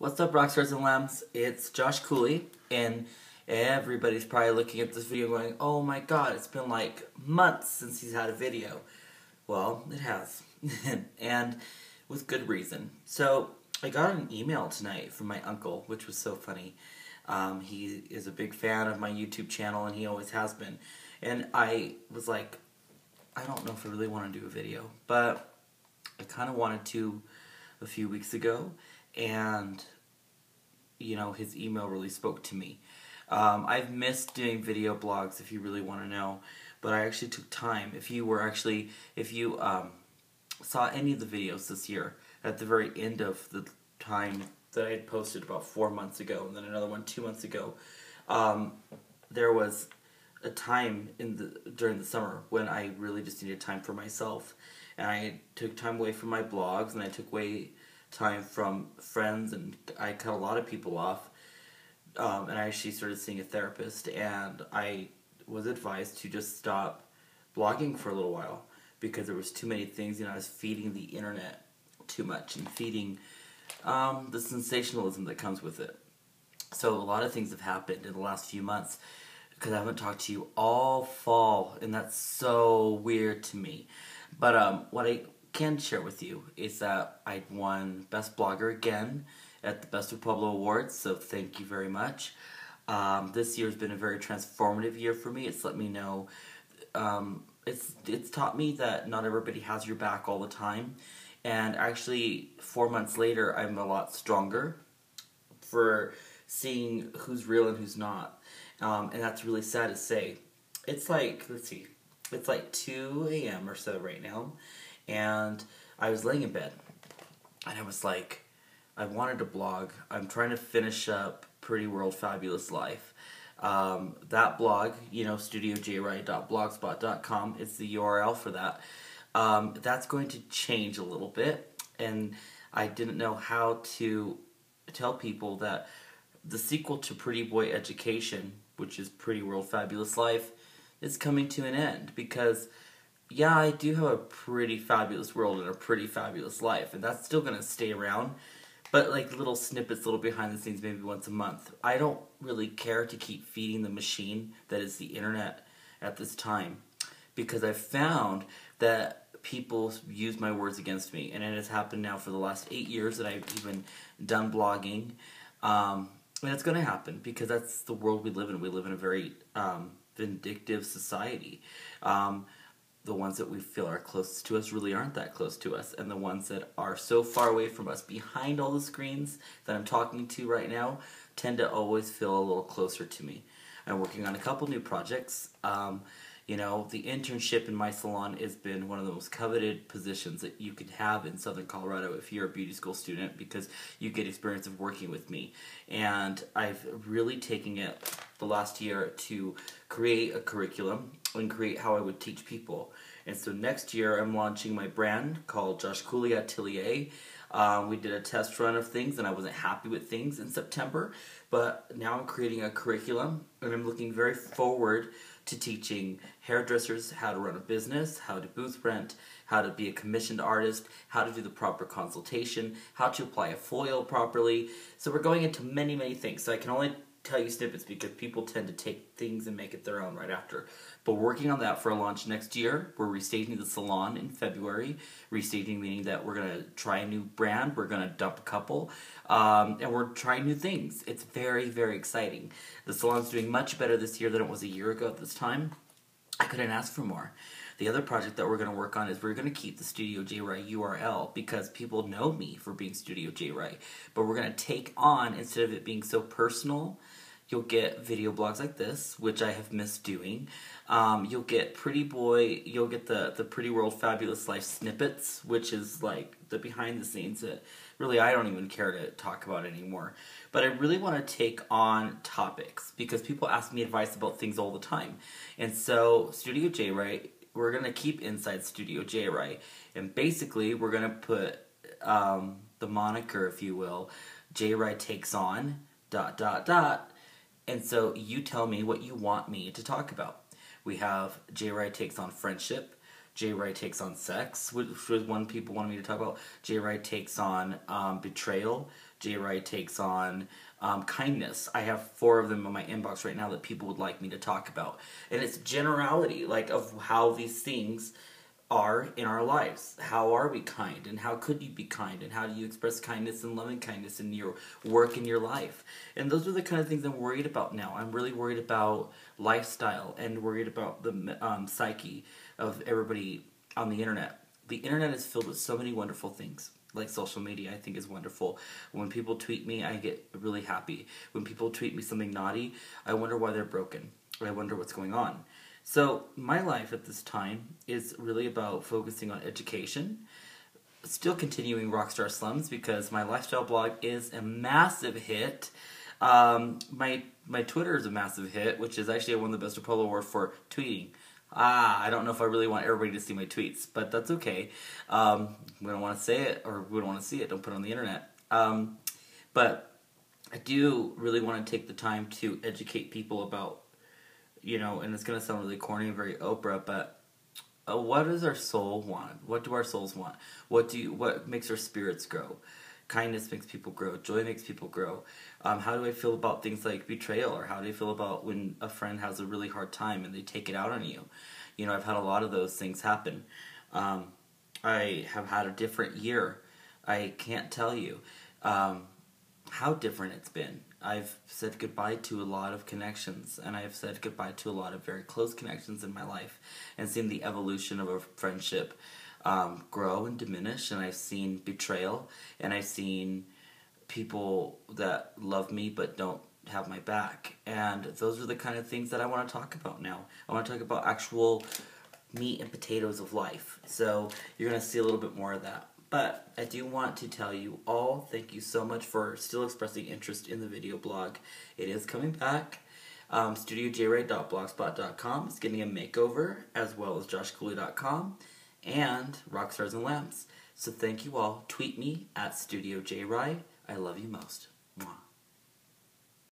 What's up, Rockstars and Lambs? It's Josh Cooley, and everybody's probably looking at this video going, oh my god, it's been like months since he's had a video. Well, it has, and with good reason. So, I got an email tonight from my uncle, which was so funny. He is a big fan of my YouTube channel, and he always has been. And I was like, I don't know if I really want to do a video, but I kind of wanted to a few weeks ago, and you know, his email really spoke to me. I've missed doing video blogs, if you really want to know, but I actually took time. If you saw any of the videos this year, at the very end of the time that I had posted about 4 months ago, and then another one 2 months ago, there was a time during the summer when I really just needed time for myself, and I took time away from my blogs, and I took away time from friends, and I cut a lot of people off, and I actually started seeing a therapist, and I was advised to just stop blogging for a little while because there was too many things. You know, I was feeding the internet too much and feeding the sensationalism that comes with it. So a lot of things have happened in the last few months because I haven't talked to you all fall, and that's so weird to me. But what I can share with you is that I won Best Blogger again at the Best of Pueblo Awards, so thank you very much. This year has been a very transformative year for me. It's let me know, it's taught me that not everybody has your back all the time, and actually 4 months later I'm a lot stronger for seeing who's real and who's not, and that's really sad to say. It's like, let's see, it's like 2 a.m. or so right now, and I was laying in bed, and I was like, I wanted to blog. I'm trying to finish up Pretty World Fabulous Life. That blog, you know, studiojwright.blogspot.com, it's the URL for that. That's going to change a little bit, and I didn't know how to tell people that the sequel to Pretty Boy Education, which is Pretty World Fabulous Life, is coming to an end, because yeah, I do have a pretty fabulous world and a pretty fabulous life, and that's still going to stay around, but like little snippets, little behind the scenes, maybe once a month. I don't really care to keep feeding the machine that is the internet at this time, because I've found that people use my words against me, and it has happened now for the last 8 years that I've even done blogging, and it's going to happen, because that's the world we live in. We live in a very vindictive society. The ones that we feel are closest to us really aren't that close to us, and the ones that are so far away from us behind all the screens that I'm talking to right now tend to always feel a little closer to me. I'm working on a couple new projects. You know, the internship in my salon has been one of the most coveted positions that you could have in Southern Colorado if you're a beauty school student, because you get experience of working with me. And I've really taken it the last year to create a curriculum and create how I would teach people. And so next year I'm launching my brand called Josh Cooley Atelier. We did a test run of things, and I wasn't happy with things in September, but now I'm creating a curriculum, and I'm looking very forward to teaching hairdressers how to run a business, how to booth rent, how to be a commissioned artist, how to do the proper consultation, how to apply a foil properly. So we're going into many, many things. So I can only tell you snippets because people tend to take things and make it their own right after. But we're working on that for a launch next year. We're restaging the salon in February. Restaging meaning that we're going to try a new brand, we're going to dump a couple, and we're trying new things. It's very, very exciting. The salon's doing much better this year than it was a year ago at this time. I couldn't ask for more. The other project that we're going to work on is we're going to keep the Studio J Wright URL, because people know me for being Studio J Wright. But we're going to take on, instead of it being so personal, you'll get video blogs like this, which I have missed doing. You'll get you'll get the Pretty World Fabulous Life snippets, which is like the behind the scenes that really I don't even care to talk about anymore. But I really want to take on topics, because people ask me advice about things all the time. And so Studio J Wright, we're going to keep inside Studio J Wright, and basically we're going to put the moniker, if you will, J Wright takes on ... And so you tell me what you want me to talk about. We have J Wright takes on friendship, J Wright takes on sex, which was one people wanted me to talk about. J Wright takes on betrayal, JRI takes on kindness. I have 4 of them in my inbox right now that people would like me to talk about. And it's generality, like, of how these things are in our lives. How are we kind, and how could you be kind, and how do you express kindness and loving kindness in your work, in your life? And those are the kind of things I'm worried about now. I'm really worried about lifestyle and worried about the psyche of everybody on the internet. The internet is filled with so many wonderful things. Like social media, I think is wonderful. When people tweet me, I get really happy. When people tweet me something naughty, I wonder why they're broken. I wonder what's going on. So my life at this time is really about focusing on education, still continuing Rockstar Slums because my lifestyle blog is a massive hit. My Twitter is a massive hit, which is actually I won the Best of Polo Award for tweeting. I don't know if I really want everybody to see my tweets, but that's okay. We don't want to say it, or we don't want to see it, don't put it on the internet. But I do really want to take the time to educate people about, and it's going to sound really corny and very Oprah, but what does our soul want? What do our souls want? What makes our spirits grow? Kindness makes people grow. Joy makes people grow. How do I feel about things like betrayal? Or how do I feel about when a friend has a really hard time and they take it out on you? I've had a lot of those things happen. I have had a different year. I can't tell you how different it's been. I've said goodbye to a lot of connections, and I've said goodbye to a lot of very close connections in my life, and seen the evolution of a friendship grow and diminish, and I've seen betrayal, and I've seen people that love me but don't have my back, and those are the kind of things that I want to talk about now. I want to talk about actual meat and potatoes of life, so you're going to see a little bit more of that. But I do want to tell you all, thank you so much for still expressing interest in the video blog. It is coming back. StudioJRay.blogspot.com is getting a makeover, as well as JoshCooley.com and Rockstars and Lambs. So thank you all. Tweet me at StudioJRay. I love you most. Mwah.